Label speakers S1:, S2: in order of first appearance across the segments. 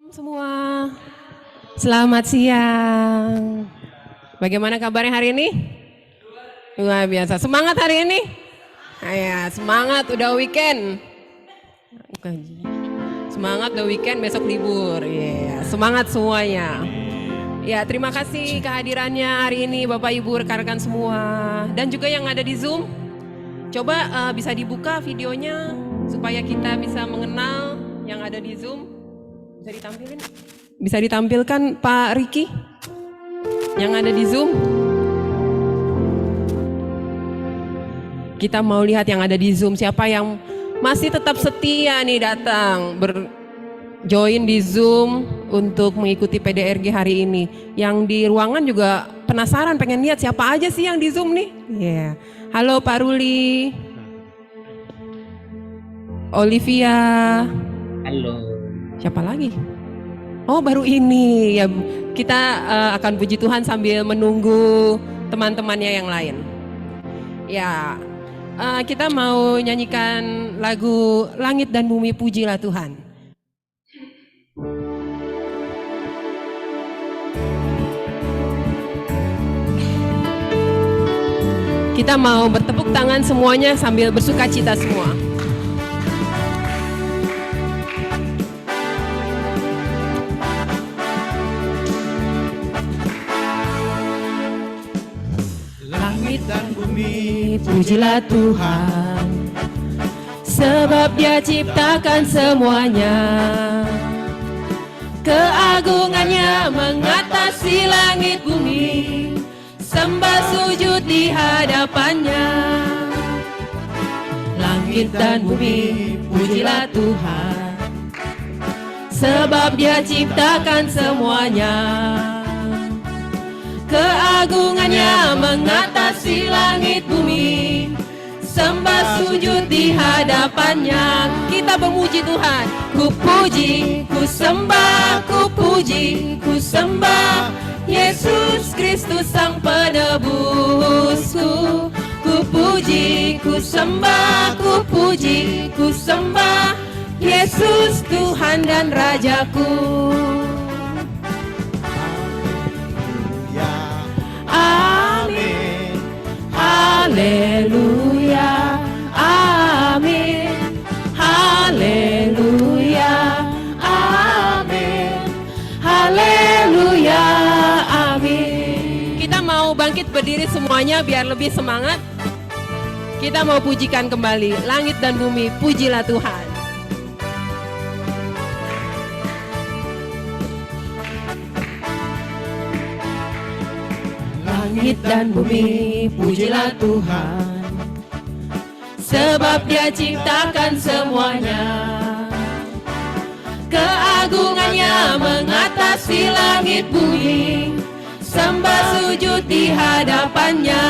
S1: Semua, selamat siang. Bagaimana kabarnya hari ini? Luar biasa, semangat hari ini? Ya, semangat udah weekend. Semangat udah weekend, besok libur. Ya, semangat semuanya. Ya, terima kasih kehadirannya hari ini Bapak Ibu rekan-rekan semua dan juga yang ada di Zoom. Coba bisa dibuka videonya supaya kita bisa mengenal yang ada di Zoom. Bisa ditampilin? Bisa ditampilkan Pak Riki yang ada di Zoom. Kita mau lihat yang ada di Zoom, siapa yang masih tetap setia nih datang join di Zoom untuk mengikuti PDRG hari ini. Yang di ruangan juga penasaran pengen lihat siapa aja sih yang di Zoom nih. Yeah. Halo Pak Ruli, Olivia.
S2: Halo.
S1: Siapa lagi? Oh, baru ini ya. Kita akan puji Tuhan sambil menunggu teman-temannya yang lain. Ya, kita mau nyanyikan lagu Langit dan Bumi Pujilah Tuhan. Kita mau bertepuk tangan semuanya sambil bersuka cita semua.
S3: Langit dan bumi,
S1: pujilah Tuhan, sebab Dia ciptakan semuanya. Keagungannya mengatasi langit bumi, sembah sujud di hadapannya. Langit dan bumi, pujilah Tuhan, sebab Dia ciptakan semuanya. Keagungannya mengatasi langit bumi, sembah sujud di hadapannya. Kita memuji Tuhan. Ku puji, ku sembah, ku puji, ku sembah Yesus Kristus Sang Penebusku. Ku puji, ku sembah, ku puji, ku sembah Yesus Tuhan dan Rajaku. Amin, haleluya, amin, haleluya, amin, haleluya, amin. Kita mau bangkit berdiri semuanya biar lebih semangat. Kita mau pujikan kembali langit dan bumi, pujilah Tuhan. Langit dan bumi, pujilah Tuhan, sebab Dia ciptakan semuanya. Keagungannya mengatasi langit bumi, sembah sujud di hadapannya.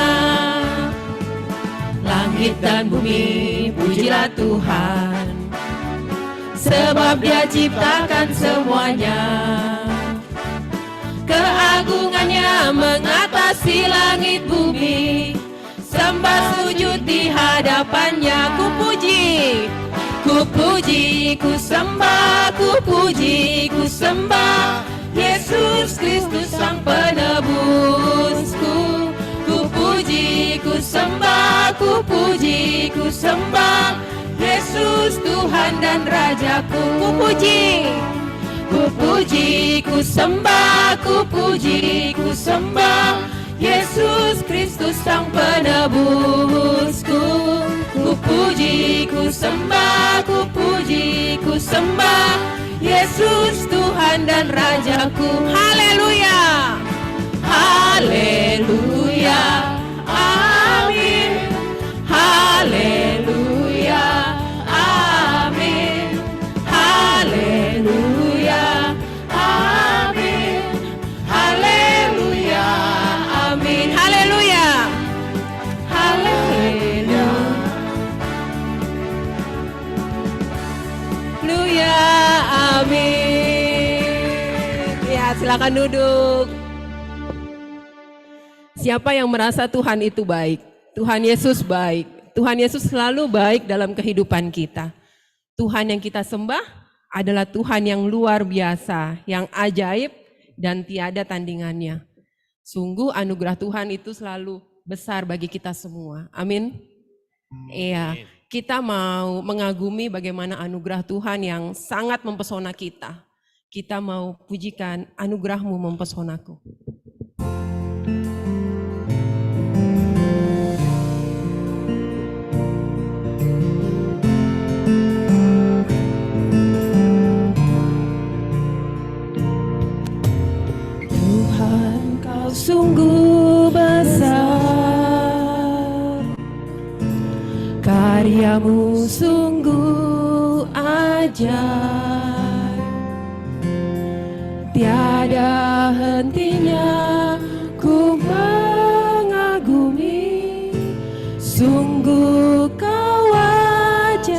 S1: Langit dan bumi, pujilah Tuhan, sebab Dia ciptakan semuanya. Keagungannya mengatasi langit bumi, sembah sujud di hadapannya. Ku puji, ku puji, ku sembah, ku puji, ku sembah Yesus Kristus Sang Penebusku. Ku puji, ku sembah, ku puji, ku sembah Yesus Tuhan dan Rajaku. Ku puji, ku puji, ku sembah, ku puji, ku sembah Yesus Kristus Sang Penebusku. Ku puji, ku sembah, ku puji, ku sembah Yesus Tuhan dan Rajaku. Haleluya, haleluya, amin, haleluya, amin, haleluya, amin, haleluya, amin, haleluya, haleluya, haleluya, amin. Ya, silakan duduk. Siapa yang merasa Tuhan itu baik? Tuhan Yesus baik. Tuhan Yesus selalu baik dalam kehidupan kita. Tuhan yang kita sembah adalah Tuhan yang luar biasa, yang ajaib dan tiada tandingannya. Sungguh anugerah Tuhan itu selalu besar bagi kita semua. Amin. Iya, kita mau mengagumi bagaimana anugerah Tuhan yang sangat mempesona kita. Kita mau pujikan, anugerah-Mu mempesonaku. Tuhan, Kau sungguh besar, karya-Mu sungguh ajaib. Tiada hentinya ku mengagumi, sungguh Kau ajaib.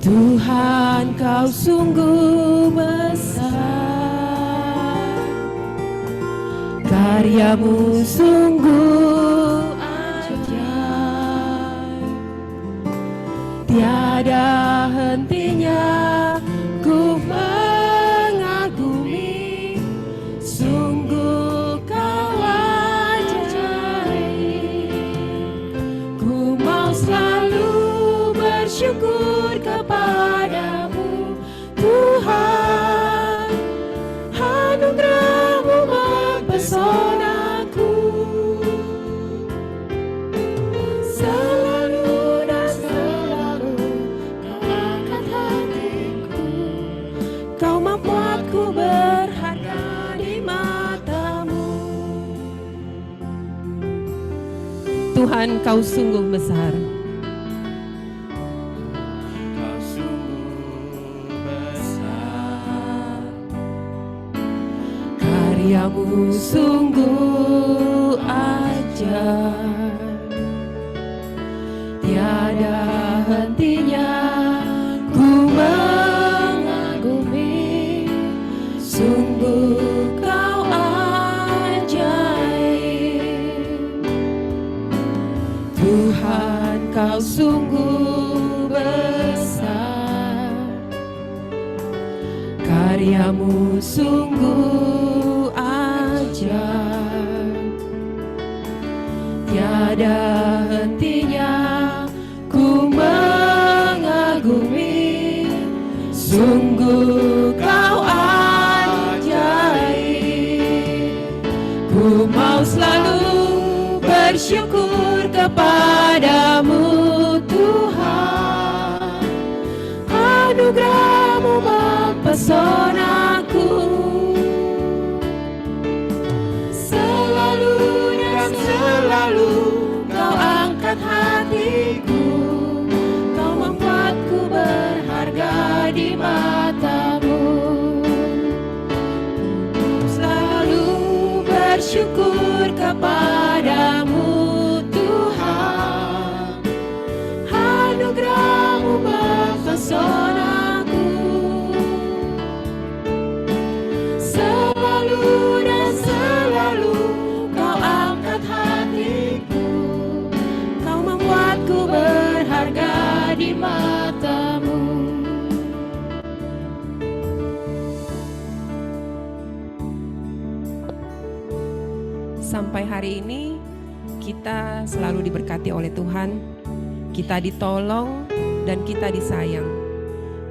S1: Tuhan, Kau sungguh besar, karya-Mu sungguh ajaib. Tiada hentinya ku mengagumi, sungguh Kau ajaib. Ku mau selalu bersyukur kepadamu, Tuhan. Anugerah-Mu mempesonaku, selalu dan selalu Kau angkat hatiku. Kau membuatku berharga di mata-Mu. Tuhan, Kau sungguh besar.
S3: Kau sungguh besar,
S1: Karya-Mu sungguh ajaib. Tiada hentinya ku mengagumi, sungguh Kau ajaib. Tuhan, Kau sungguh besar, karya-Mu sungguh ajaib. Tiada hentinya ku mengagumi, sungguh Kau ajaib. Ku mau selalu bersyukur kepadamu, Tuhan. Anugerah-Mu mempesonaku, selalu dan selalu Kau angkat hatiku. Kau membuatku berharga di mata-Mu. Selalu bersyukur kepadamu, Tuhan. Anugerah-Mu mempesonaku, selalu dan selalu Kau angkat hatiku. Kau membuatku berharga di mata-Mu. Sampai hari ini kita selalu diberkati oleh Tuhan. Kita ditolong dan kita disayang.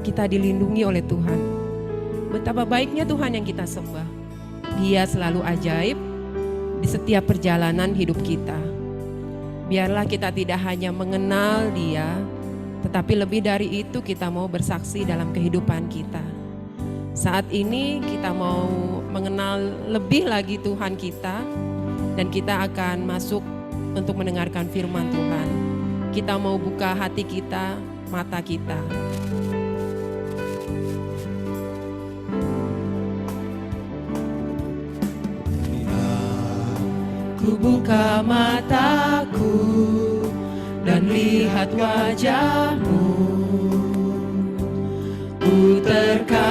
S1: Kita dilindungi oleh Tuhan. Betapa baiknya Tuhan yang kita sembah. Dia selalu ajaib di setiap perjalanan hidup kita. Biarlah kita tidak hanya mengenal Dia, tetapi lebih dari itu kita mau bersaksi dalam kehidupan kita. Saat ini kita mau mengenal lebih lagi Tuhan kita, dan kita akan masuk untuk mendengarkan firman Tuhan. Kita mau buka hati kita, mata kita. Ku buka mataku dan lihat wajah-Mu. Ku terkagum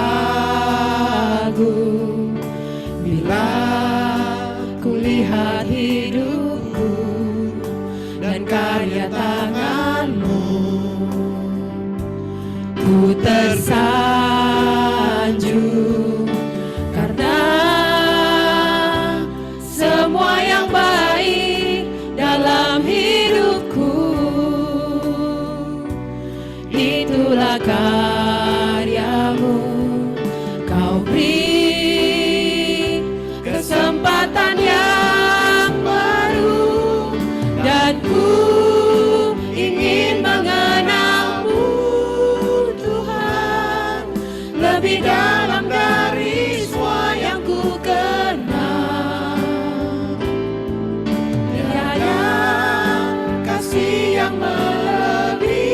S1: bila ku lihat hidupku dan karya tangan-Mu. ku tersanjung karena semua yang baik dalam hidupku itulah karyamu. Kau beri kesempatan yang baru dan ku ingin mengenalmu Tuhan lebih dalam dari semua yang ku kenal. Tiada kasih yang melebihimu,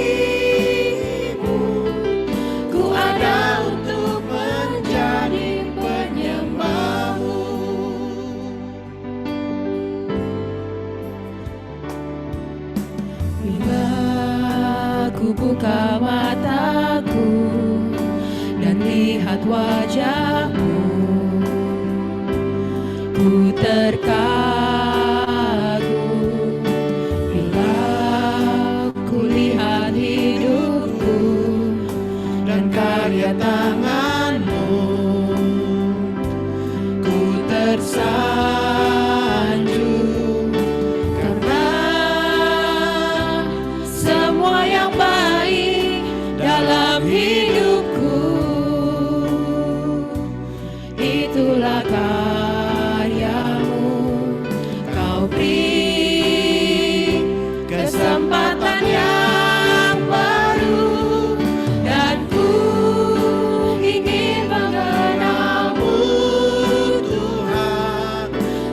S1: ku ada untuk menjadi penyembahmu. Bila ku buka mataku dan lihat wajahmu, ku terkagum. Bila ku lihat hidupku dan karya tanganmu, ku tersanjung karena semua yang baik dalam hidupku itulah karyamu. Kau beri kesempatan yang baru dan ku ingin mengenalmu Tuhan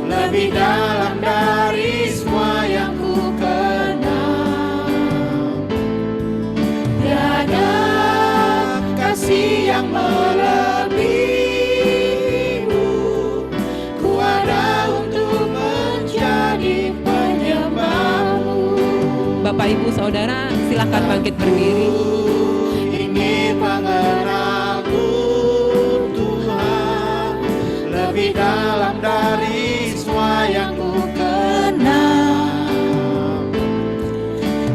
S1: lebih dalam dari semua yang ku kenal. Tiada kasih yang melebihimu, ku ada untuk menjadi penyembahmu. Bapak Ibu Saudara silakan bangkit berdiri. Ingin mengenalmu Tuhan lebih dalam dari semua yang ku kenal.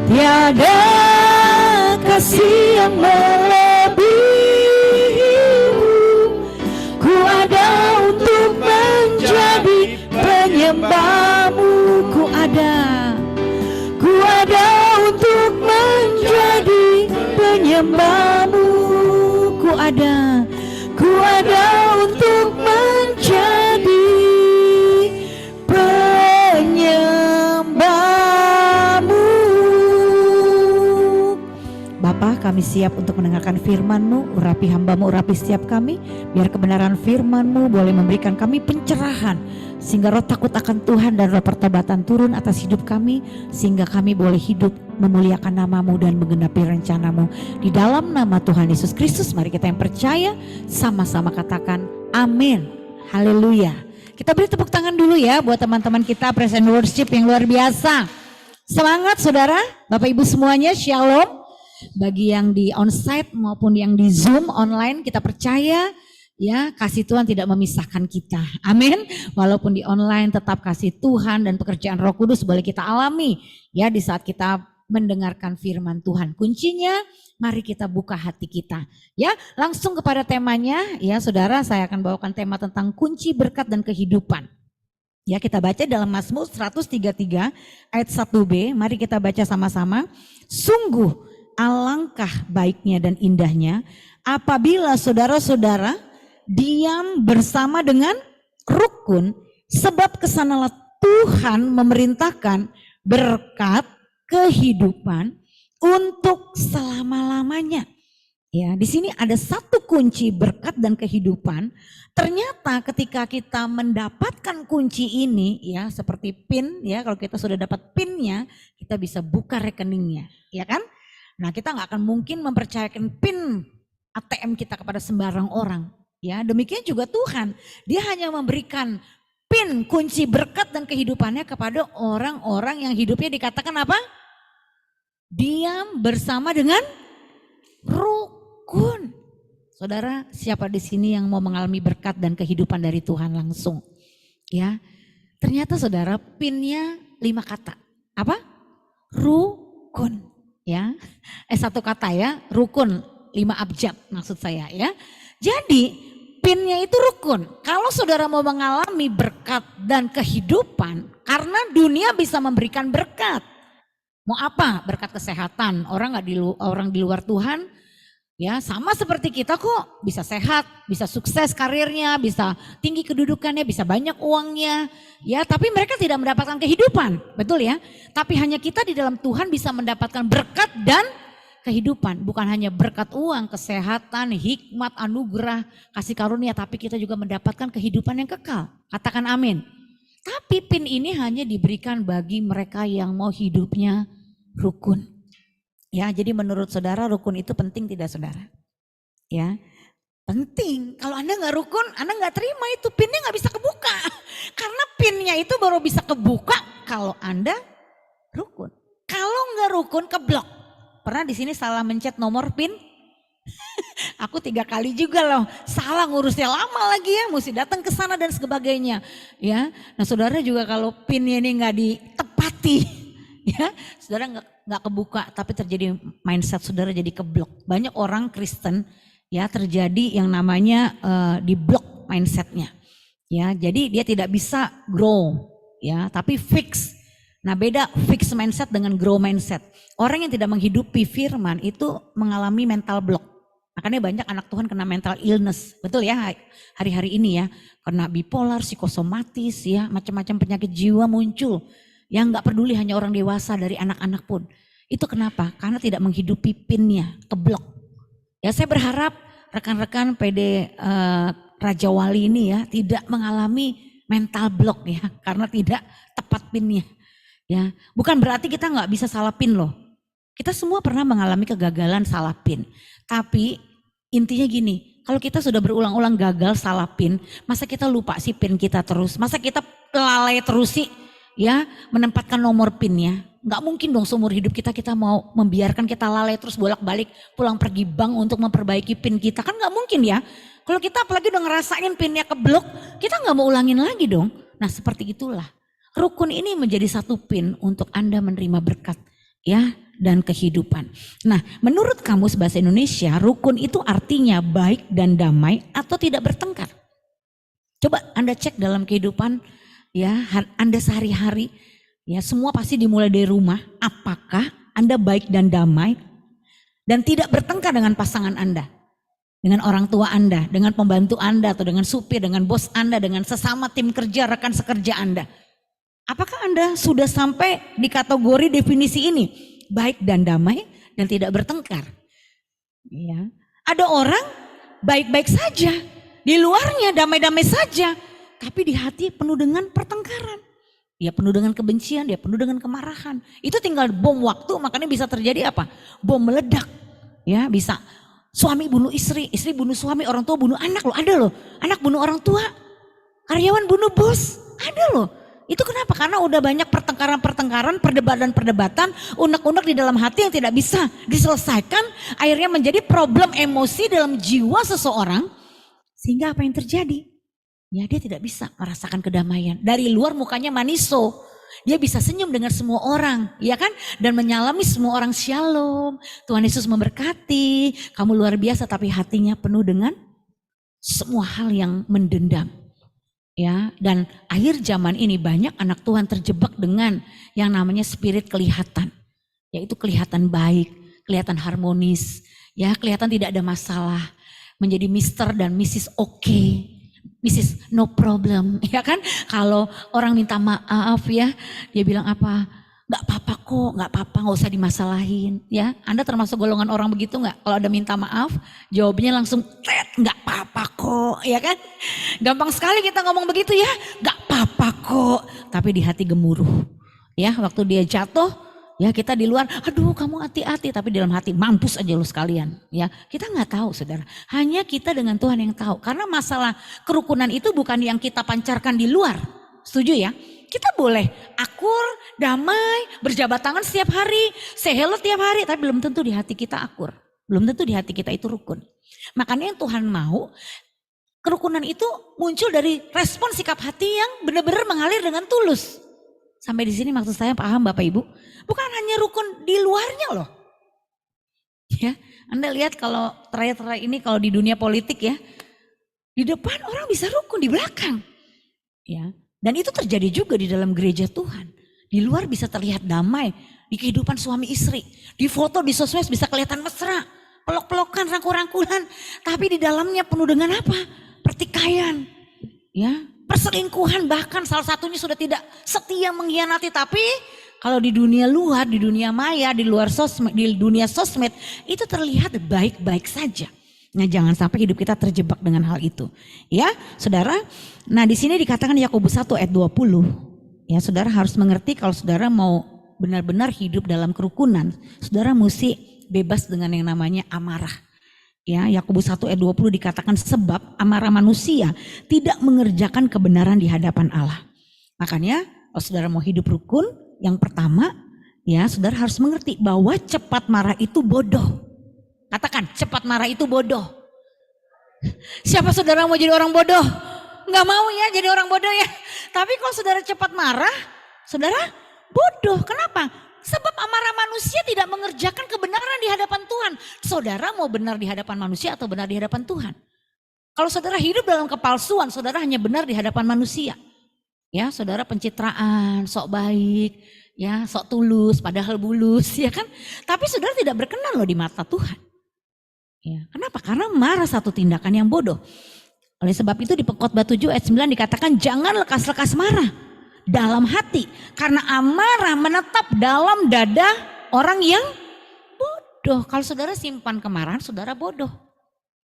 S1: Tiada kasih yang melebihimu, ku ada untuk menjadi penyembahmu. Ku ada untuk menjadi penyembahmu. Ku ada untuk menjadi penyembahmu.
S4: Bapa, kami siap untuk mendengarkan firman-Mu. Urapi hamba-Mu, urapi setiap kami. Biar kebenaran firman-Mu boleh memberikan kami pencerahan, sehingga roh takut akan Tuhan dan roh pertobatan turun atas hidup kami, sehingga kami boleh hidup memuliakan nama-Mu dan menggenapi rencana-Mu. Di dalam nama Tuhan Yesus Kristus, mari kita yang percaya sama-sama katakan amin. Haleluya. Kita beri tepuk tangan dulu ya buat teman-teman kita present worship yang luar biasa. Semangat saudara, Bapak Ibu semuanya, shalom. Bagi yang di onsite maupun yang di Zoom online, kita percaya ya kasih Tuhan tidak memisahkan kita. Amin. Walaupun di online tetap kasih Tuhan dan pekerjaan Roh Kudus boleh kita alami ya di saat kita mendengarkan firman Tuhan. Kuncinya mari kita buka hati kita. Ya, langsung kepada temanya ya Saudara, saya akan bawakan tema tentang kunci berkat dan kehidupan. Ya, kita baca dalam Mazmur 133 ayat 1b. Mari kita baca sama-sama. Sungguh alangkah baiknya dan indahnya apabila saudara-saudara diam bersama dengan rukun, sebab kesanalah Tuhan memerintahkan berkat kehidupan untuk selama-lamanya. Ya, di sini ada satu kunci berkat dan kehidupan. Ternyata ketika kita mendapatkan kunci ini ya, seperti PIN ya, kalau kita sudah dapat PIN-nya, kita bisa buka rekeningnya, ya kan? Nah, kita nggak akan mungkin mempercayakan PIN ATM kita kepada sembarang orang. Ya, demikian juga Tuhan. Dia hanya memberikan PIN kunci berkat dan kehidupannya kepada orang-orang yang hidupnya dikatakan apa? Diam bersama dengan rukun. Saudara, siapa di sini yang mau mengalami berkat dan kehidupan dari Tuhan langsung? Ya, ternyata saudara PIN-nya 5 kata. Apa? Rukun. Ya, satu kata ya, rukun. 5 abjad maksud saya ya. Jadi pinnya itu rukun. Kalau saudara mau mengalami berkat dan kehidupan, karena dunia bisa memberikan berkat. Mau apa? Berkat kesehatan. Orang di luar Tuhan ya sama seperti kita kok, bisa sehat, bisa sukses karirnya, bisa tinggi kedudukannya, bisa banyak uangnya. Ya, tapi mereka tidak mendapatkan kehidupan. Betul ya? Tapi hanya kita di dalam Tuhan bisa mendapatkan berkat dan kehidupan, bukan hanya berkat uang, kesehatan, hikmat, anugerah, kasih karunia, tapi kita juga mendapatkan kehidupan yang kekal. Katakan amin. Tapi pin ini hanya diberikan bagi mereka yang mau hidupnya rukun. Ya, jadi menurut saudara rukun itu penting tidak saudara? Ya, penting. Kalau Anda nggak rukun, Anda nggak terima itu, pinnya nggak bisa kebuka. Karena pinnya itu baru bisa kebuka kalau Anda rukun. Kalau nggak rukun, keblok. Pernah di sini salah mencet nomor PIN? Aku 3 kali juga loh, salah ngurusnya lama lagi ya, mesti datang ke sana dan sebagainya. Ya, nah saudara juga kalau PIN-nya ini nggak ditepati, ya, saudara nggak kebuka, tapi terjadi mindset saudara jadi keblok. Banyak orang Kristen ya terjadi yang namanya diblok mindsetnya. Ya, jadi dia tidak bisa grow, ya, tapi fix. Nah beda fix mindset dengan grow mindset. Orang yang tidak menghidupi firman itu mengalami mental block. Makanya banyak anak Tuhan kena mental illness. Betul ya hari-hari ini ya. Kena bipolar, psikosomatis ya. Macam-macam penyakit jiwa muncul. Yang gak peduli hanya orang dewasa dari anak-anak pun. Itu kenapa? Karena tidak menghidupi pinnya, keblok. Ya saya berharap rekan-rekan PD Raja Wali ini ya tidak mengalami mental block ya. Karena tidak tepat pinnya. Ya, bukan berarti kita nggak bisa salah pin loh. Kita semua pernah mengalami kegagalan salah pin. Tapi intinya gini, kalau kita sudah berulang-ulang gagal salah pin, masa kita lupa sih pin kita terus? Masa kita lalai terus sih ya menempatkan nomor pinnya? Nggak mungkin dong seumur hidup kita mau membiarkan kita lalai terus bolak-balik pulang pergi bank untuk memperbaiki pin kita. Kan nggak mungkin ya. Kalau kita apalagi udah ngerasain pinnya keblok, kita nggak mau ulangin lagi dong. Nah seperti itulah. Rukun ini menjadi satu pin untuk Anda menerima berkat ya dan kehidupan. Nah, menurut Kamus Bahasa Indonesia, rukun itu artinya baik dan damai atau tidak bertengkar. Coba Anda cek dalam kehidupan ya Anda sehari-hari ya semua pasti dimulai dari rumah. Apakah Anda baik dan damai dan tidak bertengkar dengan pasangan Anda? Dengan orang tua Anda, dengan pembantu Anda atau dengan supir, dengan bos Anda, dengan sesama tim kerja, rekan sekerja Anda. Apakah Anda sudah sampai di kategori definisi ini? Baik dan damai dan tidak bertengkar. Ya. Ada orang baik-baik saja. Di luarnya damai-damai saja. Tapi di hati penuh dengan pertengkaran. Dia penuh dengan kebencian, dia penuh dengan kemarahan. Itu tinggal bom waktu, makanya bisa terjadi apa? Bom meledak. Ya, bisa suami bunuh istri, istri bunuh suami, orang tua bunuh anak loh. Ada loh. Anak bunuh orang tua. Karyawan bunuh bos. Ada loh. Itu kenapa? Karena udah banyak pertengkaran-pertengkaran, perdebatan-perdebatan, unek-unek di dalam hati yang tidak bisa diselesaikan. Akhirnya menjadi problem emosi dalam jiwa seseorang. Sehingga apa yang terjadi? Ya dia tidak bisa merasakan kedamaian. Dari luar mukanya maniso. Dia bisa senyum dengan semua orang. Ya kan? Dan menyalami semua orang shalom. Tuhan Yesus memberkati. Kamu luar biasa tapi hatinya penuh dengan semua hal yang mendendam. Ya, dan akhir zaman ini banyak anak Tuhan terjebak dengan yang namanya spirit kelihatan. Yaitu kelihatan baik, kelihatan harmonis, ya kelihatan tidak ada masalah. Menjadi Mr. dan Mrs. Oke, Mrs. No problem, ya kan? Kalau orang minta maaf ya, dia bilang apa? Gak apa-apa kok, gak apa-apa, gak usah dimasalahin. Ya, Anda termasuk golongan orang begitu gak? Kalau ada minta maaf, jawabnya langsung, gak apa-apa kok, ya kan? Gampang sekali kita ngomong begitu ya, gak apa-apa kok. Tapi di hati gemuruh. Ya, waktu dia jatuh, ya kita di luar, aduh kamu hati-hati. Tapi di dalam hati, mampus aja lu sekalian. Ya, kita gak tahu saudara. Hanya kita dengan Tuhan yang tahu. Karena masalah kerukunan itu bukan yang kita pancarkan di luar. Setuju ya? Kita boleh akur, damai, berjabat tangan setiap hari, say hello tiap hari, tapi belum tentu di hati kita akur. Belum tentu di hati kita itu rukun. Makanya yang Tuhan mau, kerukunan itu muncul dari respon sikap hati yang benar-benar mengalir dengan tulus. Sampai di sini maksud saya paham Bapak Ibu? Bukan hanya rukun di luarnya loh. Ya, Anda lihat kalau terakhir-terakhir ini kalau di dunia politik ya, di depan orang bisa rukun, di belakang. Ya, dan itu terjadi juga di dalam gereja Tuhan. Di luar bisa terlihat damai, di kehidupan suami istri. Di foto, di sosmed bisa kelihatan mesra, pelok-pelokan, rangkul-rangkulan. Tapi di dalamnya penuh dengan apa? Pertikaian, ya, perselingkuhan, bahkan salah satunya sudah tidak setia mengkhianati. Tapi kalau di dunia luar, di dunia maya, di luar sosmed, di dunia sosmed itu terlihat baik-baik saja. Nah, jangan sampai hidup kita terjebak dengan hal itu. Ya, Saudara. Nah, di sini dikatakan Yakobus 1 ayat 20. Ya, Saudara harus mengerti kalau Saudara mau benar-benar hidup dalam kerukunan, Saudara mesti bebas dengan yang namanya amarah. Ya, Yakobus 1 ayat 20 dikatakan sebab amarah manusia tidak mengerjakan kebenaran di hadapan Allah. Makanya kalau Saudara mau hidup rukun, yang pertama ya Saudara harus mengerti bahwa cepat marah itu bodoh. Katakan cepat marah itu bodoh. Siapa Saudara mau jadi orang bodoh? Enggak mau ya jadi orang bodoh ya. Tapi kalau Saudara cepat marah, Saudara bodoh. Kenapa? Sebab amarah manusia tidak mengerjakan kebenaran di hadapan Tuhan. Saudara mau benar di hadapan manusia atau benar di hadapan Tuhan? Kalau Saudara hidup dalam kepalsuan, Saudara hanya benar di hadapan manusia. Ya, Saudara pencitraan, sok baik, ya, sok tulus, padahal bulus, ya kan? Tapi Saudara tidak berkenan loh di mata Tuhan. Ya, kenapa? Karena marah satu tindakan yang bodoh. Oleh sebab itu di Pengkhotbah 7 ayat 9 dikatakan jangan lekas-lekas marah dalam hati. Karena amarah menetap dalam dada orang yang bodoh. Kalau Saudara simpan kemarahan, Saudara bodoh.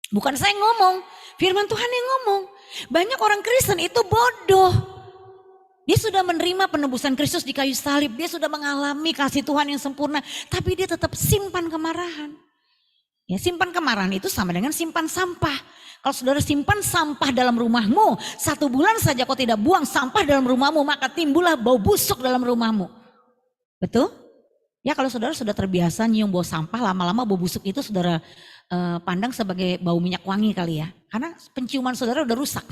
S4: Bukan saya ngomong, firman Tuhan yang ngomong. Banyak orang Kristen itu bodoh. Dia sudah menerima penebusan Kristus di kayu salib. Dia sudah mengalami kasih Tuhan yang sempurna. Tapi dia tetap simpan kemarahan. Ya, simpan kemarahan itu sama dengan simpan sampah. Kalau Saudara simpan sampah dalam rumahmu, 1 bulan saja kau tidak buang sampah dalam rumahmu, maka timbullah bau busuk dalam rumahmu. Betul? Ya, kalau Saudara sudah terbiasa nyium bau sampah, lama-lama bau busuk itu Saudara pandang sebagai bau minyak wangi kali ya. Karena penciuman Saudara udah rusak.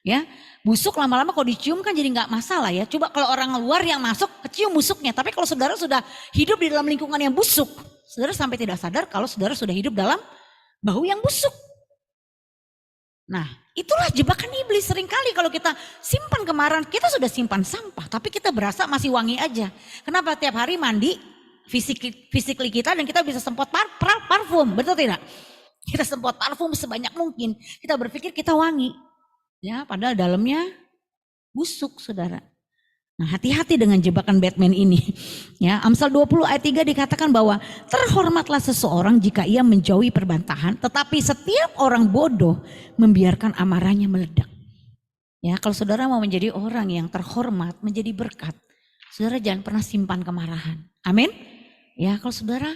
S4: Ya, busuk lama-lama kalau dicium kan jadi nggak masalah ya. Coba kalau orang luar yang masuk kecium busuknya. Tapi kalau Saudara sudah hidup di dalam lingkungan yang busuk, Saudara sampai tidak sadar kalau Saudara sudah hidup dalam bau yang busuk. Nah, itulah jebakan iblis. Seringkali kalau kita simpan kemarahan, kita sudah simpan sampah, tapi kita berasa masih wangi aja. Kenapa? Tiap hari mandi physically kita dan kita bisa semprot parfum, betul tidak? Kita semprot parfum sebanyak mungkin. Kita berpikir kita wangi. Ya, padahal dalamnya busuk, Saudara. Nah, hati-hati dengan jebakan Batman ini. Ya, Amsal 20 ayat 3 dikatakan bahwa terhormatlah seseorang jika ia menjauhi perbantahan, tetapi setiap orang bodoh membiarkan amarahnya meledak. Ya, kalau Saudara mau menjadi orang yang terhormat, menjadi berkat, Saudara jangan pernah simpan kemarahan. Amin. Ya, kalau Saudara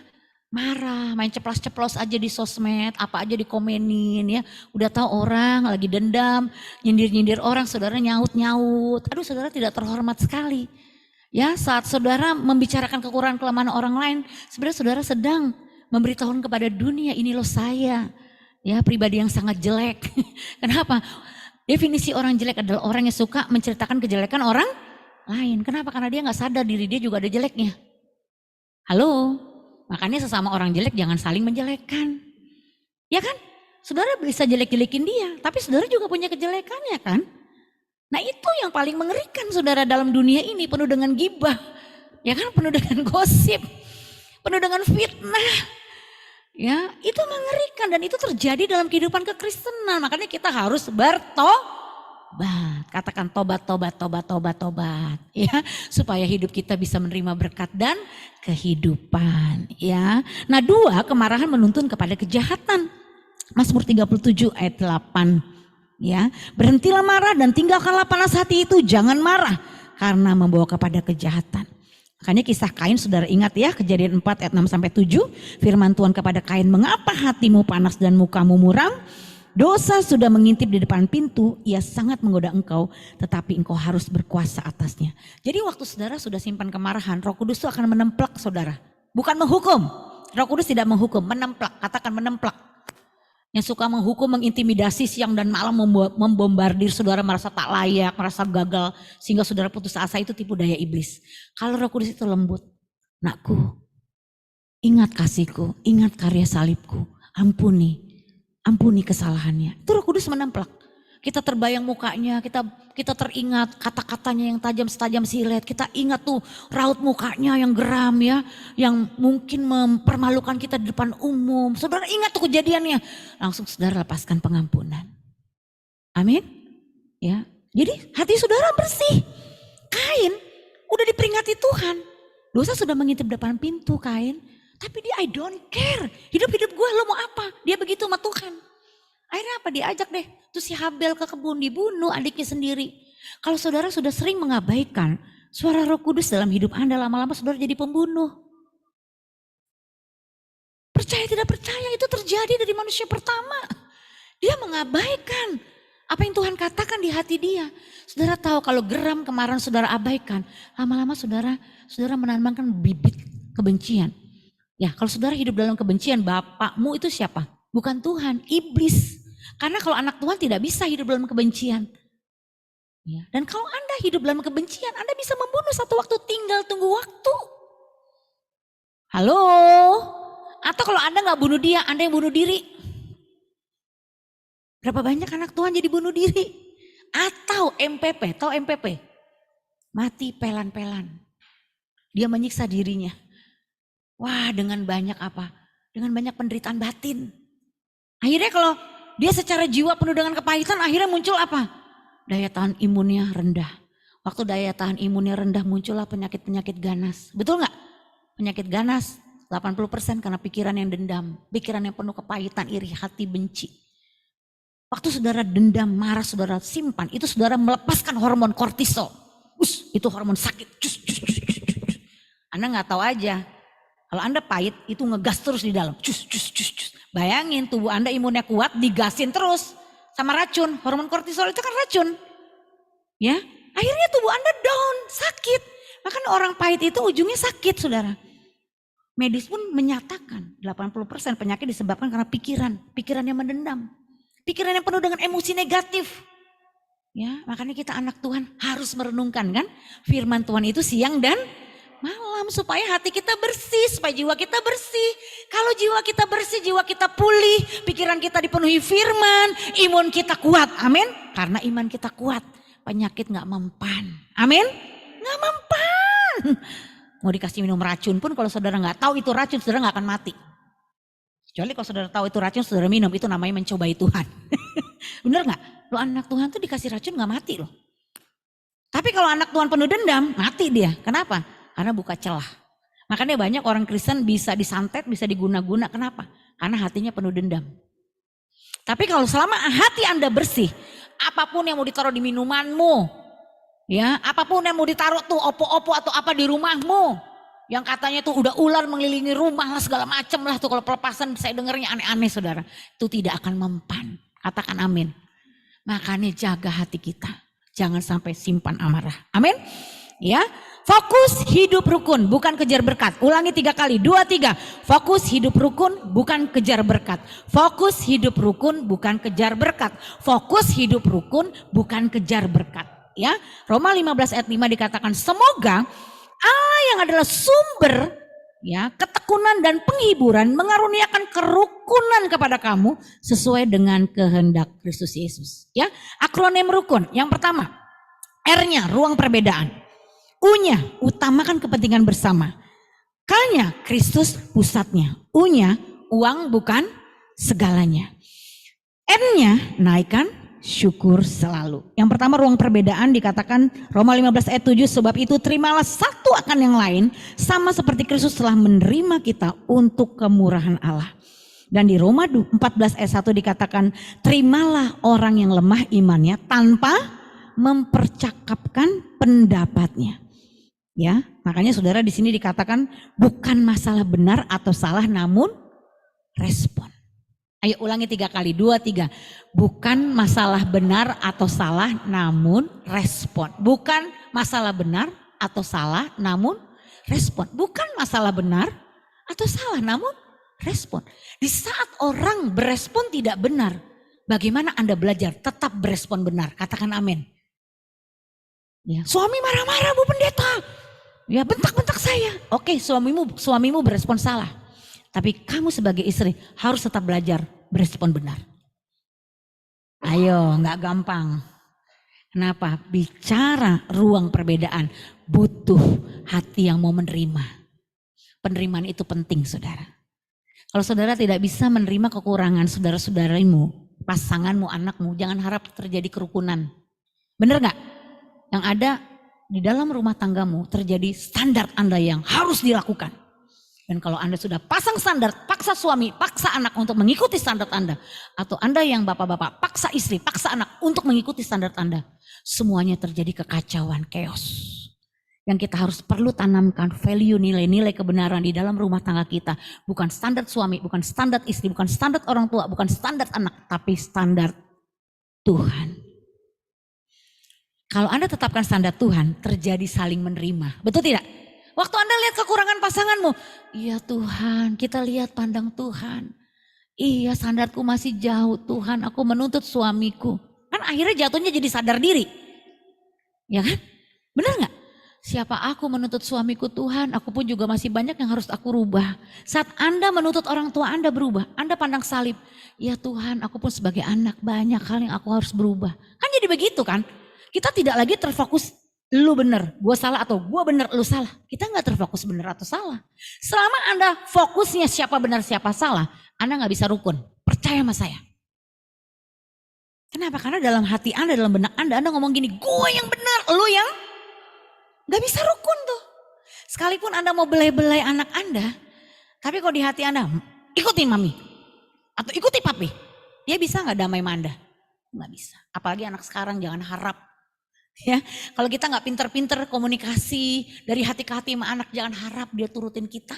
S4: marah, main ceplos-ceplos aja di sosmed, apa aja dikomenin ya. Udah tahu orang lagi dendam, nyindir-nyindir orang, Saudara nyaut-nyaut. Aduh, Saudara tidak terhormat sekali. Ya, saat Saudara membicarakan kekurangan kelemahan orang lain, sebenarnya Saudara sedang memberitahukan kepada dunia, ini loh saya. Ya, pribadi yang sangat jelek. Kenapa? Definisi orang jelek adalah orang yang suka menceritakan kejelekan orang lain. Kenapa? Karena dia nggak sadar diri dia juga ada jeleknya. Halo? Makanya sesama orang jelek jangan saling menjelekkan. Ya kan? Saudara bisa jelek-jelekin dia, tapi Saudara juga punya kejelekannya kan? Nah, itu yang paling mengerikan Saudara dalam dunia ini, penuh dengan gibah. Ya kan? Penuh dengan gosip, penuh dengan fitnah. Ya, itu mengerikan dan itu terjadi dalam kehidupan kekristenan. Makanya kita harus bertobat. Katakan tobat, tobat, tobat, tobat, tobat. Ya, supaya hidup kita bisa menerima berkat dan kehidupan. Ya, nah 2, kemarahan menuntun kepada kejahatan. Mazmur 37 ayat 8. Ya, berhentilah marah dan tinggalkanlah panas hati itu, jangan marah karena membawa kepada kejahatan. Makanya kisah Kain Saudara ingat ya, Kejadian 4 ayat 6 sampai 7. Firman Tuhan kepada Kain, mengapa hatimu panas dan mukamu muram? Dosa sudah mengintip di depan pintu, ia sangat menggoda engkau, tetapi engkau harus berkuasa atasnya. Jadi waktu Saudara sudah simpan kemarahan, Roh Kudus itu akan menemplak Saudara. Bukan menghukum, Roh Kudus tidak menghukum, menemplak, katakan menemplak. Yang suka menghukum, mengintimidasi siang dan malam, membombardir Saudara merasa tak layak, merasa gagal, sehingga Saudara putus asa, itu tipu daya iblis. Kalau Roh Kudus itu lembut, nakku, Ingat kasihku, ingat karya salibku, ampuni kesalahannya. Itu Roh Kudus menamplak. Kita terbayang mukanya, kita teringat kata-katanya yang tajam silet. Kita ingat tuh raut mukanya yang geram ya, yang mungkin mempermalukan kita di depan umum. Saudara ingat tuh kejadiannya, langsung saudara lepaskan pengampunan. Amin. Ya, jadi hati saudara bersih. Kain udah diperingati Tuhan. Dosa sudah mengintip depan pintu Kain. Tapi dia I don't care. Hidup gue lo mau apa? Dia begitu sama Tuhan. Akhirnya apa? Diajak deh. Terus si Habel ke kebun dibunuh adiknya sendiri. Kalau saudara sudah sering mengabaikan suara Roh Kudus dalam hidup Anda, lama-lama saudara jadi pembunuh. Percaya tidak percaya itu terjadi dari manusia pertama. Dia mengabaikan apa yang Tuhan katakan di hati dia. Saudara tahu kalau geram kemarahan saudara abaikan, lama-lama saudara menanamkan bibit kebencian. Ya, kalau saudara hidup dalam kebencian, bapakmu itu siapa? Bukan Tuhan, iblis. Karena kalau anak Tuhan tidak bisa hidup dalam kebencian. Ya, dan kalau Anda hidup dalam kebencian, Anda bisa membunuh satu waktu, tinggal tunggu waktu. Halo? Atau kalau Anda nggak bunuh dia, Anda yang bunuh diri. Berapa banyak anak Tuhan jadi bunuh diri? Atau MPP, tahu MPP? Mati pelan-pelan. Dia menyiksa dirinya. Wah, dengan banyak apa? Dengan banyak penderitaan batin. Akhirnya kalau dia secara jiwa penuh dengan kepahitan, akhirnya muncul apa? Daya tahan imunnya rendah. Waktu daya tahan imunnya rendah, muncullah penyakit-penyakit ganas. Betul nggak? Penyakit ganas 80% karena pikiran yang dendam. Pikiran yang penuh kepahitan, iri, hati, benci. Waktu saudara dendam, marah, saudara simpan. Itu saudara melepaskan hormon kortisol. Itu hormon sakit. Anda nggak tahu aja. Kalau Anda pahit itu ngegas terus di dalam. Bayangin tubuh Anda imunnya kuat digasin terus sama racun. Hormon kortisol itu kan racun. Ya, akhirnya tubuh Anda down, sakit. Makanya orang pahit itu ujungnya sakit, saudara. Medis pun menyatakan 80% penyakit disebabkan karena pikiran yang mendendam. Pikiran yang penuh dengan emosi negatif. Ya, makanya kita anak Tuhan harus merenungkan kan firman Tuhan itu siang dan malam supaya hati kita bersih, supaya jiwa kita bersih. Kalau jiwa kita bersih, jiwa kita pulih, pikiran kita dipenuhi firman, imun kita kuat. Amin. Karena iman kita kuat, penyakit gak mempan. Amin. Gak mempan. Mau dikasih minum racun pun kalau saudara gak tahu itu racun, saudara gak akan mati. Kecuali kalau saudara tahu itu racun, saudara minum, itu namanya mencobai Tuhan. Bener gak? Lo anak Tuhan tuh dikasih racun gak mati loh. Tapi kalau anak Tuhan penuh dendam, mati dia. Kenapa? Karena buka celah. Makanya banyak orang Kristen bisa disantet, bisa diguna-guna. Kenapa? Karena hatinya penuh dendam. Tapi kalau selama hati Anda bersih, apapun yang mau ditaruh di minumanmu, ya, apapun yang mau ditaruh tuh opo-opo atau apa di rumahmu, yang katanya tuh udah ular mengelilingi rumah lah segala macam lah tuh, kalau pelepasan saya dengarnya aneh-aneh saudara, itu tidak akan mempan. Katakan amin. Makanya jaga hati kita, jangan sampai simpan amarah. Amin. Ya. Fokus hidup rukun, bukan kejar berkat. Ulangi 3 kali, 2, 3. Fokus hidup rukun, bukan kejar berkat. Fokus hidup rukun, bukan kejar berkat. Fokus hidup rukun, bukan kejar berkat. Ya, Roma 15 ayat 5 dikatakan, semoga Allah yang adalah sumber ya ketekunan dan penghiburan mengaruniakan kerukunan kepada kamu sesuai dengan kehendak Kristus Yesus. Ya, akronim rukun. Yang pertama, R-nya ruang perbedaan. U-nya, utamakan kepentingan bersama. K-nya, Kristus pusatnya. U-nya, uang bukan segalanya. N-nya, naikkan syukur selalu. Yang pertama ruang perbedaan dikatakan Roma 15 ayat 7, sebab itu terimalah satu akan yang lain sama seperti Kristus telah menerima kita untuk kemurahan Allah. Dan di Roma 14 ayat 1 dikatakan terimalah orang yang lemah imannya tanpa mempercakapkan pendapatnya. Ya, makanya saudara di sini dikatakan bukan masalah benar atau salah namun respon. Ayo ulangi 3 kali, 2, 3. Bukan masalah benar atau salah namun respon. Bukan masalah benar atau salah namun respon. Bukan masalah benar atau salah namun respon. Di saat orang berespon tidak benar, bagaimana Anda belajar tetap berespon benar? Katakan amin. Ya, suami marah-marah Bu Pendeta. Ya bentak-bentak saya. Oke, suamimu berespon salah. Tapi kamu sebagai istri harus tetap belajar berespon benar. Ayo, nggak gampang. Kenapa? Bicara ruang perbedaan butuh hati yang mau menerima. Penerimaan itu penting, saudara. Kalau saudara tidak bisa menerima kekurangan saudara-saudarimu, pasanganmu, anakmu, jangan harap terjadi kerukunan. Bener nggak? Yang ada di dalam rumah tanggamu terjadi standar Anda yang harus dilakukan. Dan kalau Anda sudah pasang standar, paksa suami, paksa anak untuk mengikuti standar Anda. Atau Anda yang bapak-bapak, paksa istri, paksa anak untuk mengikuti standar Anda. Semuanya terjadi kekacauan, chaos. Yang kita harus perlu tanamkan value, nilai-nilai kebenaran di dalam rumah tangga kita. Bukan standar suami, bukan standar istri, bukan standar orang tua, bukan standar anak. Tapi standar Tuhan. Kalau Anda tetapkan standar Tuhan, terjadi saling menerima. Betul tidak? Waktu Anda lihat kekurangan pasanganmu, iya Tuhan, kita lihat pandang Tuhan. Iya standarku masih jauh Tuhan, aku menuntut suamiku. Kan akhirnya jatuhnya jadi sadar diri. Ya kan? Benar gak? Siapa aku menuntut suamiku Tuhan, aku pun juga masih banyak yang harus aku rubah. Saat Anda menuntut orang tua Anda berubah, Anda pandang salib. Ya Tuhan, aku pun sebagai anak banyak hal yang aku harus berubah. Kan jadi begitu kan? Kita tidak lagi terfokus. Lu bener, gue salah atau gue bener, lu salah. Kita gak terfokus bener atau salah. Selama Anda fokusnya siapa benar siapa salah, Anda gak bisa rukun. Percaya sama saya. Kenapa? Karena dalam hati Anda, dalam benak Anda ngomong gini, gue yang benar, lu yang gak bisa rukun tuh. Sekalipun Anda mau belai-belai anak Anda, tapi kalau di hati Anda, ikuti mami. Atau ikuti papi. Dia bisa gak damai sama Anda? Gak bisa. Apalagi anak sekarang jangan harap. Ya, kalau kita nggak pinter-pinter komunikasi dari hati ke hati sama anak, jangan harap dia turutin kita.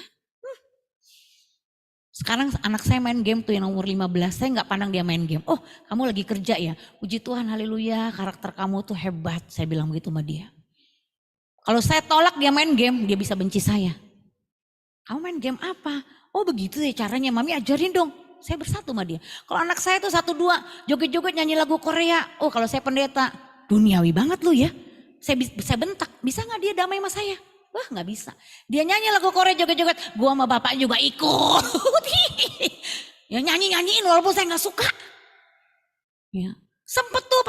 S4: Sekarang anak saya main game tuh yang umur 15, saya nggak pandang dia main game. Oh, kamu lagi kerja ya? Puji Tuhan, haleluya, karakter kamu tuh hebat. Saya bilang begitu sama dia. Kalau saya tolak dia main game, dia bisa benci saya. Kamu main game apa? Oh begitu ya caranya, mami ajarin dong. Saya bersatu sama dia. Kalau anak saya tuh 1-2 joget-joget nyanyi lagu Korea. Oh kalau saya pendeta. Duniawi banget lu ya. Saya bentak, bisa gak dia damai sama saya? Wah gak bisa. Dia nyanyi lagu Korea joget-joget, gua sama bapak juga ikut. Ya nyanyi-nyanyiin walaupun saya gak suka. Ya. Sempet tuh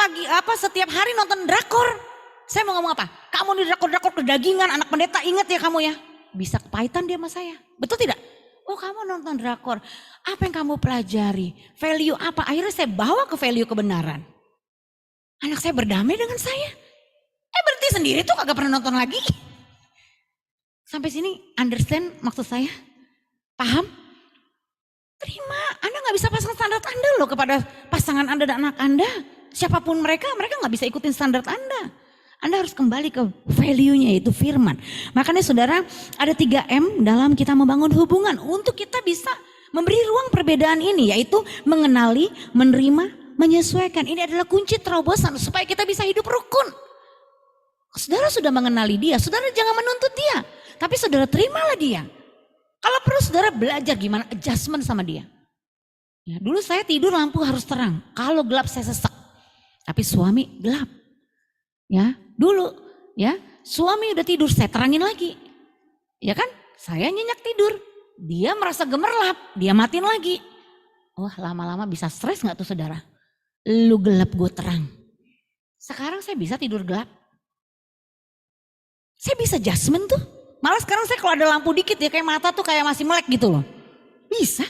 S4: setiap hari nonton drakor. Saya mau ngomong apa? Kamu di drakor-drakor kedagingan, anak pendeta, ingat ya kamu ya. Bisa kepahitan dia sama saya. Betul tidak? Oh kamu nonton drakor, apa yang kamu pelajari? Value apa? Akhirnya saya bawa ke value kebenaran. Anak saya berdamai dengan saya. Berhenti sendiri tuh kagak pernah nonton lagi. Sampai sini understand maksud saya? Paham? Terima, Anda gak bisa pasang standar Anda loh kepada pasangan Anda dan anak Anda. Siapapun mereka gak bisa ikutin standar Anda. Anda harus kembali ke value-nya yaitu firman. Makanya saudara ada 3M dalam kita membangun hubungan. Untuk kita bisa memberi ruang perbedaan ini yaitu mengenali, menerima, menyesuaikan. Ini adalah kunci terobosan supaya kita bisa hidup rukun. Saudara sudah mengenali dia, saudara jangan menuntut dia. Tapi saudara terimalah dia. Kalau perlu saudara belajar gimana adjustment sama dia. Ya, dulu saya tidur lampu harus terang. Kalau gelap saya sesek. Tapi suami gelap. Ya, dulu ya suami udah tidur saya terangin lagi. Ya kan? Saya nyenyak tidur. Dia merasa gemerlap, dia matiin lagi. Wah lama-lama bisa stres gak tuh saudara? Lu gelap gue terang. Sekarang saya bisa tidur gelap. Saya bisa adjustment tuh. Malah sekarang saya kalau ada lampu dikit ya kayak mata tuh kayak masih melek gitu loh. Bisa.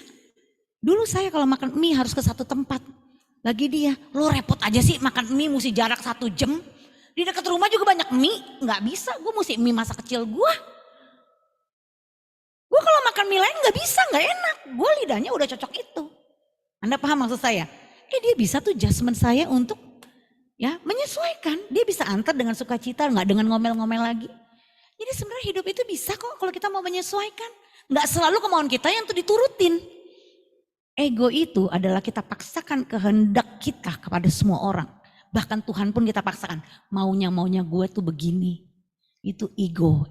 S4: Dulu saya kalau makan mie harus ke satu tempat. Lagi dia, lo repot aja sih makan mie mesti jarak 1 jam. Di dekat rumah juga banyak mie. Gak bisa, gue mesti mie masa kecil gue. Gue kalau makan mie lain gak bisa, gak enak. Gue lidahnya udah cocok itu. Anda paham maksud saya? Dia bisa tuh adjustment saya untuk ya menyesuaikan. Dia bisa antar dengan sukacita, nggak dengan ngomel-ngomel lagi. Jadi sebenarnya hidup itu bisa kok kalau kita mau menyesuaikan. Nggak selalu kemauan kita yang tuh diturutin. Ego itu adalah kita paksakan kehendak kita kepada semua orang. Bahkan Tuhan pun kita paksakan. Maunya gue tuh begini. Itu ego.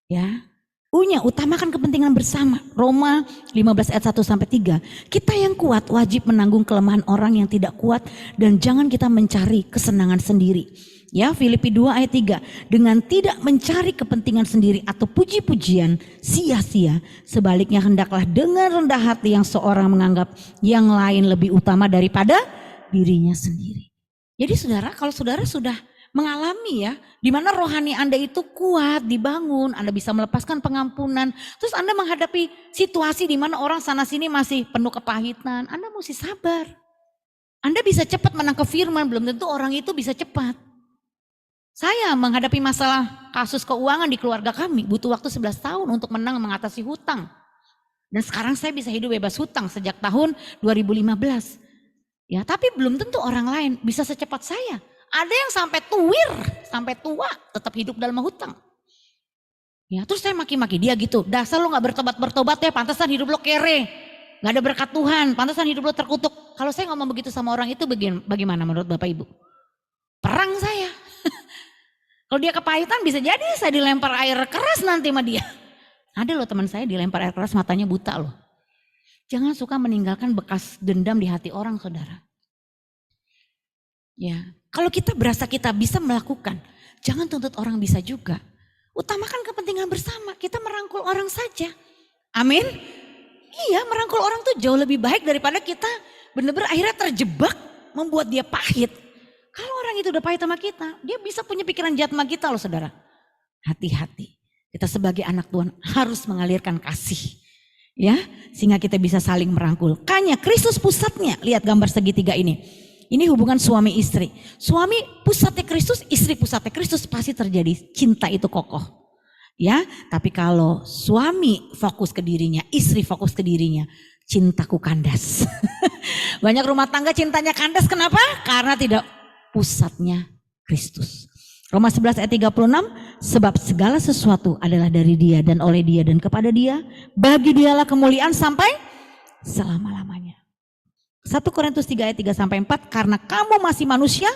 S4: Ya. Utamakan kepentingan bersama. Roma 15 ayat 1-3. Kita yang kuat wajib menanggung kelemahan orang yang tidak kuat dan jangan kita mencari kesenangan sendiri. Ya, Filipi 2 ayat 3. Dengan tidak mencari kepentingan sendiri atau puji-pujian sia-sia. Sebaliknya hendaklah dengan rendah hati yang seorang menganggap yang lain lebih utama daripada dirinya sendiri. Jadi saudara, kalau saudara sudah mengalami ya, di mana rohani Anda itu kuat, dibangun, Anda bisa melepaskan pengampunan. Terus Anda menghadapi situasi di mana orang sana sini masih penuh kepahitan. Anda mesti sabar. Anda bisa cepat menangkap firman, belum tentu orang itu bisa cepat. Saya menghadapi masalah kasus keuangan di keluarga kami butuh waktu 11 tahun untuk mengatasi hutang. Dan sekarang saya bisa hidup bebas hutang sejak tahun 2015. Ya, tapi belum tentu orang lain bisa secepat saya. Ada yang sampai tuwir, sampai tua tetap hidup dalam hutang. Ya, terus saya maki-maki dia gitu. Dasar lo gak bertobat ya, pantesan hidup lo kere. Gak ada berkat Tuhan, pantesan hidup lo terkutuk. Kalau saya ngomong begitu sama orang itu bagaimana menurut Bapak Ibu? Perang saya. Kalau dia kepahitan bisa jadi saya dilempar air keras nanti sama dia. Ada loh teman saya dilempar air keras matanya buta loh. Jangan suka meninggalkan bekas dendam di hati orang saudara. Ya, kalau kita berasa kita bisa melakukan, jangan tuntut orang bisa juga. Utamakan kepentingan bersama, kita merangkul orang saja. Amin. Iya, merangkul orang tuh jauh lebih baik daripada kita benar-benar akhirnya terjebak membuat dia pahit. Kalau orang itu udah pahit sama kita, dia bisa punya pikiran jahat sama kita loh saudara. Hati-hati, kita sebagai anak Tuhan harus mengalirkan kasih. Ya, sehingga kita bisa saling merangkul. Makanya Kristus pusatnya, lihat gambar segitiga ini. Ini hubungan suami istri. Suami pusatnya Kristus, istri pusatnya Kristus, pasti terjadi cinta itu kokoh. Ya, tapi kalau suami fokus ke dirinya, istri fokus ke dirinya, cintaku kandas. Banyak rumah tangga cintanya kandas, kenapa? Karena tidak pusatnya Kristus. Roma 11 ayat 36, sebab segala sesuatu adalah dari Dia dan oleh Dia dan kepada Dia, bagi Dialah kemuliaan sampai selama-lamanya. 1 Korintus 3 ayat 3 sampai 4, karena kamu masih manusia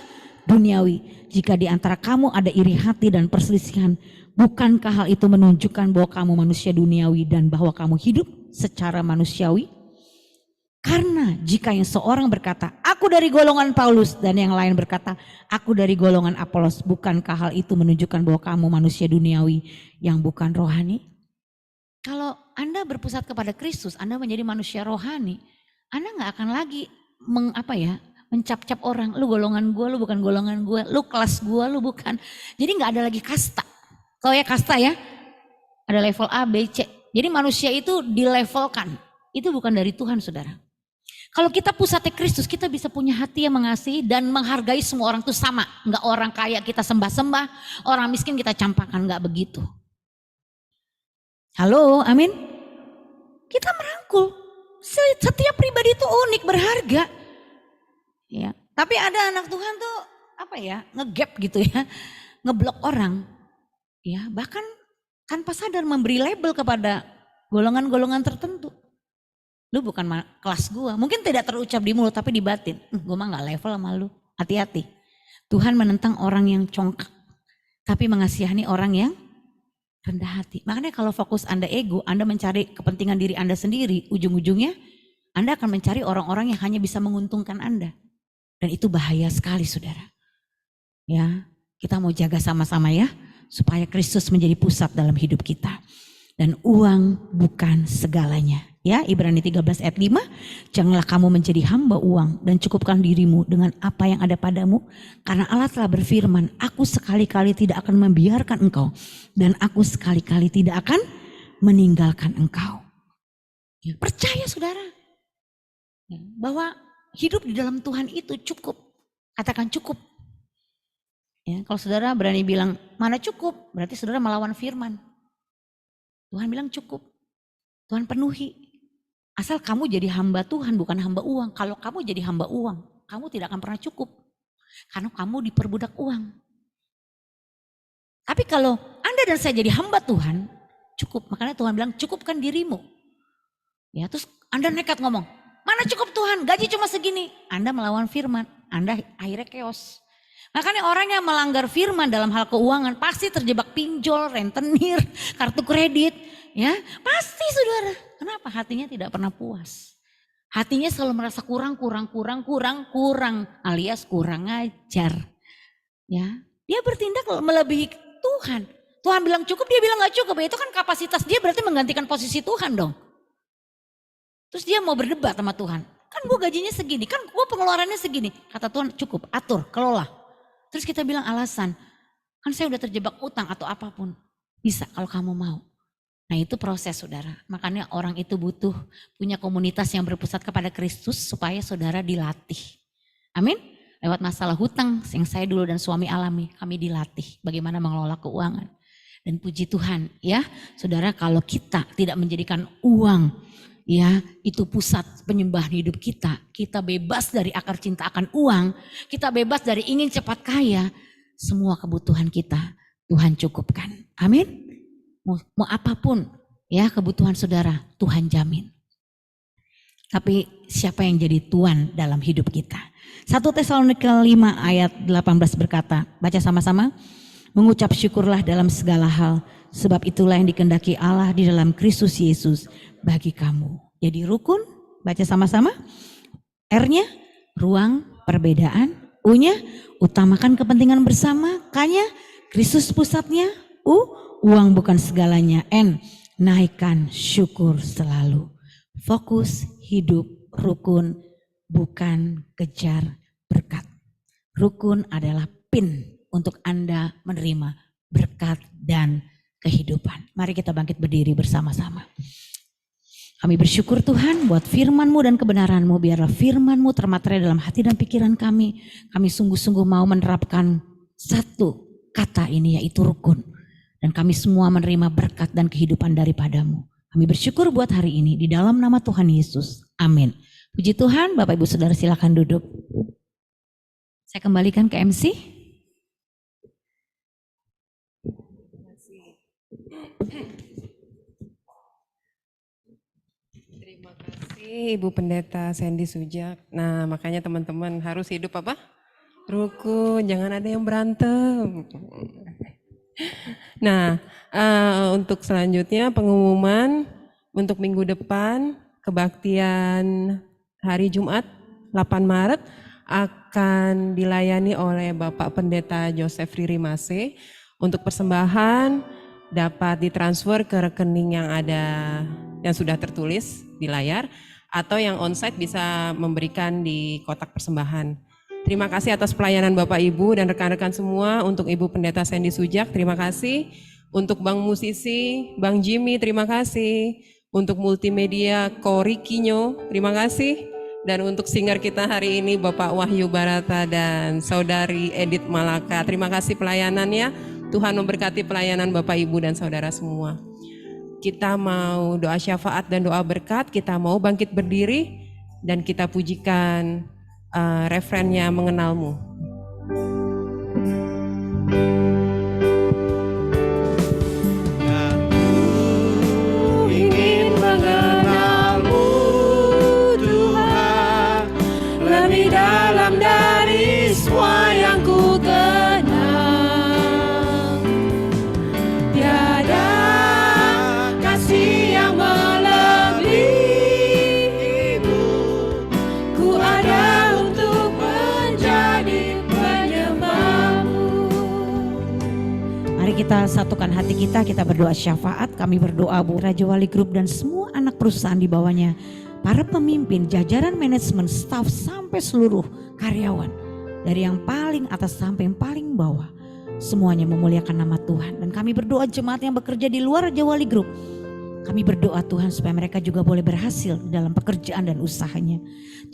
S4: duniawi, jika di antara kamu ada iri hati dan perselisihan, bukankah hal itu menunjukkan bahwa kamu manusia duniawi dan bahwa kamu hidup secara manusiawi? Karena jika yang seorang berkata, aku dari golongan Paulus, dan yang lain berkata, aku dari golongan Apolos, bukankah hal itu menunjukkan bahwa kamu manusia duniawi yang bukan rohani? Kalau Anda berpusat kepada Kristus, Anda menjadi manusia rohani, Anda gak akan lagi mencap-cap orang, lu golongan gue, lu bukan golongan gue, lu kelas gue, lu bukan. Jadi gak ada lagi kasta. Kalau ya kasta ya, ada level A, B, C. Jadi manusia itu dilevelkan, itu bukan dari Tuhan saudara. Kalau kita pusatnya Kristus, kita bisa punya hati yang mengasihi dan menghargai semua orang itu sama. Enggak orang kaya kita sembah-sembah, orang miskin kita campakkan, enggak begitu. Halo, amin. Kita merangkul. Setiap pribadi itu unik, berharga. Ya, tapi ada anak Tuhan tuh ngegap gitu ya, ngeblok orang. Ya, bahkan tanpa sadar memberi label kepada golongan-golongan tertentu. Lu bukan kelas gua, mungkin tidak terucap di mulut tapi di batin. Gua mah gak level sama lu, hati-hati. Tuhan menentang orang yang congkak, tapi mengasihani orang yang rendah hati. Makanya kalau fokus Anda ego, Anda mencari kepentingan diri Anda sendiri, ujung-ujungnya Anda akan mencari orang-orang yang hanya bisa menguntungkan Anda. Dan itu bahaya sekali saudara. Ya, kita mau jaga sama-sama ya, supaya Kristus menjadi pusat dalam hidup kita. Dan uang bukan segalanya. Ya, Ibrani 13 ayat 5, janganlah kamu menjadi hamba uang dan cukupkan dirimu dengan apa yang ada padamu. Karena Allah telah berfirman, aku sekali-kali tidak akan membiarkan engkau dan aku sekali-kali tidak akan meninggalkan engkau. Ya, percaya saudara, ya, bahwa hidup di dalam Tuhan itu cukup. Katakan cukup. Ya, kalau saudara berani bilang mana cukup, berarti saudara melawan firman. Tuhan bilang cukup, Tuhan penuhi. Asal kamu jadi hamba Tuhan bukan hamba uang. Kalau kamu jadi hamba uang, kamu tidak akan pernah cukup. Karena kamu diperbudak uang. Tapi kalau Anda dan saya jadi hamba Tuhan, cukup. Makanya Tuhan bilang cukupkan dirimu. Ya, terus Anda nekat ngomong, mana cukup Tuhan, gaji cuma segini. Anda melawan firman, Anda akhirnya chaos. Makanya orang yang melanggar firman dalam hal keuangan pasti terjebak pinjol, rentenir, kartu kredit. Ya, pasti saudara. Kenapa? Hatinya tidak pernah puas. Hatinya selalu merasa kurang alias kurang ajar. Ya, Dia bertindak melebihi Tuhan. Tuhan bilang cukup, dia bilang gak cukup. Itu kan kapasitas dia berarti menggantikan posisi Tuhan dong. Terus dia mau berdebat sama Tuhan. Kan gue gajinya segini, kan gue pengeluarannya segini. Kata Tuhan cukup, atur, kelola. Terus kita bilang alasan, kan saya udah terjebak utang atau apapun. Bisa kalau kamu mau. Nah itu proses saudara. Makanya orang itu butuh punya komunitas yang berpusat kepada Kristus supaya saudara dilatih. Amin. Lewat masalah hutang yang saya dulu dan suami alami, kami dilatih bagaimana mengelola keuangan. Dan puji Tuhan ya, saudara, kalau kita tidak menjadikan uang ya itu pusat penyembahan hidup kita, kita bebas dari akar cinta akan uang, kita bebas dari ingin cepat kaya, semua kebutuhan kita Tuhan cukupkan. Amin. Mau apapun ya kebutuhan saudara, Tuhan jamin. Tapi siapa yang jadi tuan dalam hidup kita? 1 Tesalonika 5 ayat 18 berkata, baca sama-sama. Mengucap syukurlah dalam segala hal, sebab itulah yang dikehendaki Allah di dalam Kristus Yesus bagi kamu. Jadi rukun, baca sama-sama. R-nya, ruang perbedaan. U-nya, utamakan kepentingan bersama. K-nya, Kristus pusatnya. U, uang bukan segalanya. N, naikkan syukur selalu. Fokus hidup rukun, bukan kejar berkat. Rukun adalah pin untuk Anda menerima berkat dan kehidupan. Mari kita bangkit berdiri bersama-sama. Kami bersyukur Tuhan buat firman-Mu dan kebenaran-Mu. Biarlah firman-Mu termaterai dalam hati dan pikiran kami. Kami sungguh-sungguh mau menerapkan satu kata ini yaitu rukun. Dan kami semua menerima berkat dan kehidupan daripada-Mu. Kami bersyukur buat hari ini di dalam nama Tuhan Yesus. Amin. Puji Tuhan, Bapak Ibu Saudara silakan duduk. Saya kembalikan ke MC.
S1: Terima kasih Ibu Pendeta Sandy Sujak. Nah makanya teman-teman harus hidup apa? Rukun, jangan ada yang berantem. Nah untuk selanjutnya pengumuman untuk minggu depan kebaktian hari Jumat 8 Maret akan dilayani oleh Bapak Pendeta Joseph Riri Mase. Untuk persembahan dapat ditransfer ke rekening yang ada yang sudah tertulis di layar atau yang onsite bisa memberikan di kotak persembahan. Terima kasih atas pelayanan Bapak Ibu dan rekan-rekan semua. Untuk Ibu Pendeta Sandy Sujak terima kasih. Untuk Bang Musisi, Bang Jimmy terima kasih. Untuk multimedia Korikinyo terima kasih. Dan untuk singer kita hari ini Bapak Wahyu Barata dan Saudari Edith Malaka. Terima kasih pelayanannya. Tuhan memberkati pelayanan Bapak Ibu dan Saudara semua. Kita mau doa syafaat dan doa berkat. Kita mau bangkit berdiri dan kita pujikan refrennya Mengenalmu.
S3: Aku ingin mengenalmu Tuhan, lebih dalam dari semua yang ku kenal. Tiada kasih yang melebihimu, ku ada untuk menjadi penyembahmu.
S4: Mari kita satukan hati kita berdoa syafaat. Kami berdoa Bu Raja Wali Group dan semua anak perusahaan di bawahnya, para pemimpin, jajaran manajemen, staf sampai seluruh karyawan, dari yang paling atas sampai yang paling bawah, semuanya memuliakan nama Tuhan. Dan kami berdoa jemaat yang bekerja di luar Raja Wali Group, kami berdoa Tuhan supaya mereka juga boleh berhasil dalam pekerjaan dan usahanya.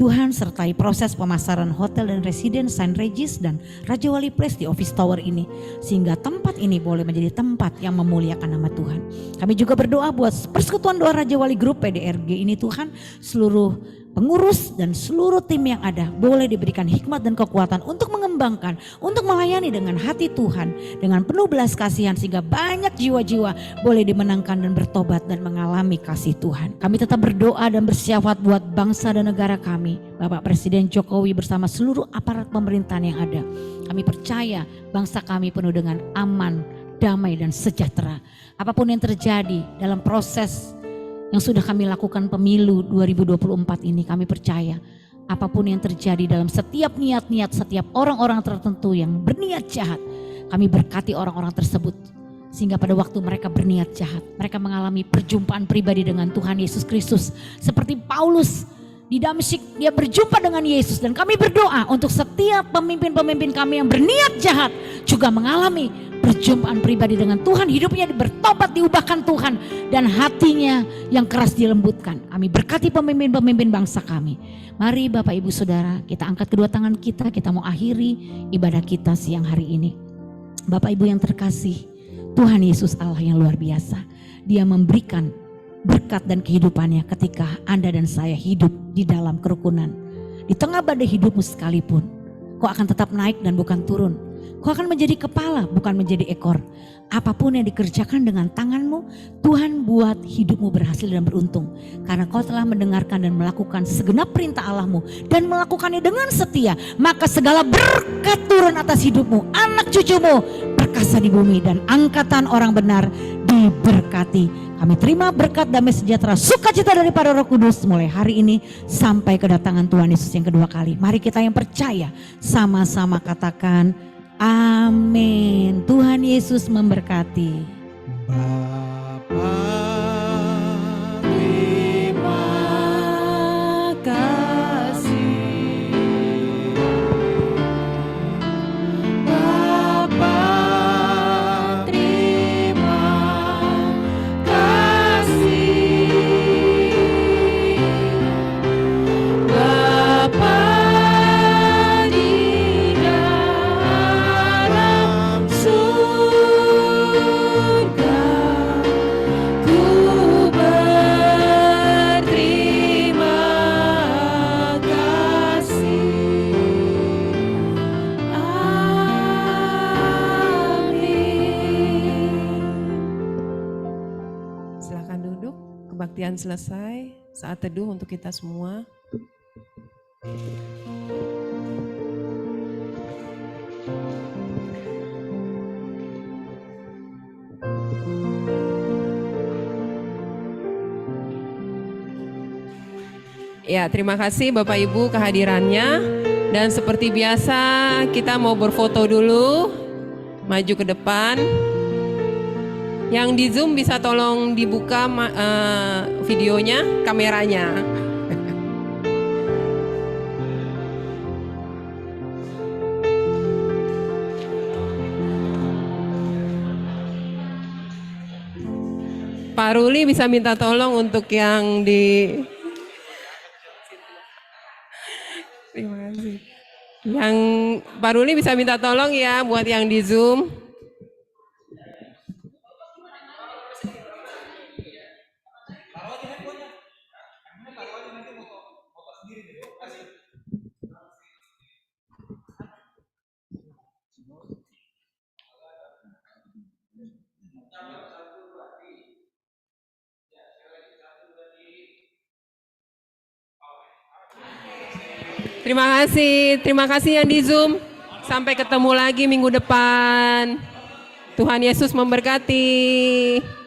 S4: Tuhan sertai proses pemasaran hotel dan residen Saint Regis dan Raja Wali Place di Office Tower ini, sehingga tempat ini boleh menjadi tempat yang memuliakan nama Tuhan. Kami juga berdoa buat Persekutuan Doa Raja Wali Group PDRG ini Tuhan, seluruh pengurus dan seluruh tim yang ada boleh diberikan hikmat dan kekuatan untuk mengembangkan, untuk melayani dengan hati Tuhan, dengan penuh belas kasihan, sehingga banyak jiwa-jiwa boleh dimenangkan dan bertobat dan mengalami kasih Tuhan. Kami tetap berdoa dan bersyafaat buat bangsa dan negara kami, Bapak Presiden Jokowi bersama seluruh aparat pemerintahan yang ada. Kami percaya bangsa kami penuh dengan aman, damai dan sejahtera. Apapun yang terjadi dalam proses yang sudah kami lakukan pemilu 2024 ini, kami percaya apapun yang terjadi dalam setiap niat-niat setiap orang-orang tertentu yang berniat jahat, Kami berkati orang-orang tersebut. Sehingga pada waktu mereka berniat jahat, mereka mengalami perjumpaan pribadi dengan Tuhan Yesus Kristus. Seperti Paulus di Damsyik, dia berjumpa dengan Yesus. Dan kami berdoa untuk setiap pemimpin-pemimpin kami yang berniat jahat juga mengalami perjumpaan pribadi dengan Tuhan. Hidupnya bertobat, diubahkan Tuhan. Dan hatinya yang keras dilembutkan. Kami berkati pemimpin-pemimpin bangsa kami. Mari Bapak Ibu Saudara, kita angkat kedua tangan kita mau akhiri ibadah kita siang hari ini. Bapak Ibu yang terkasih, Tuhan Yesus Allah yang luar biasa. Dia memberikan berkat dan kehidupannya ketika Anda dan saya hidup di dalam kerukunan. Di tengah badai hidupmu sekalipun, kau akan tetap naik dan bukan turun. Kau akan menjadi kepala bukan menjadi ekor. Apapun yang dikerjakan dengan tanganmu, Tuhan buat hidupmu berhasil dan beruntung. Karena kau telah mendengarkan dan melakukan segenap perintah Allahmu dan melakukannya dengan setia, maka segala berkat turun atas hidupmu, anak cucumu perkasa di bumi, dan angkatan orang benar diberkati. Kami terima berkat damai sejahtera sukacita daripada Roh Kudus mulai hari ini sampai kedatangan Tuhan Yesus yang kedua kali. Mari kita yang percaya sama-sama katakan amin. Tuhan Yesus memberkati.
S3: Bapa, terima kasih. Bapa, terima kasih. Bapa di dalam surga, ku berterima kasih. Amin.
S1: Silakan duduk, kebaktian selesai. Saat teduh untuk kita semua. Ya, terima kasih Bapak Ibu kehadirannya. Dan seperti biasa kita mau berfoto dulu. Maju ke depan. Yang di Zoom bisa tolong dibuka videonya, kameranya. Pak Ruli bisa minta tolong untuk yang di... Terima kasih. Yang Pak Ruli bisa minta tolong ya buat yang di Zoom. Terima kasih yang di Zoom. Sampai ketemu lagi minggu depan. Tuhan Yesus memberkati.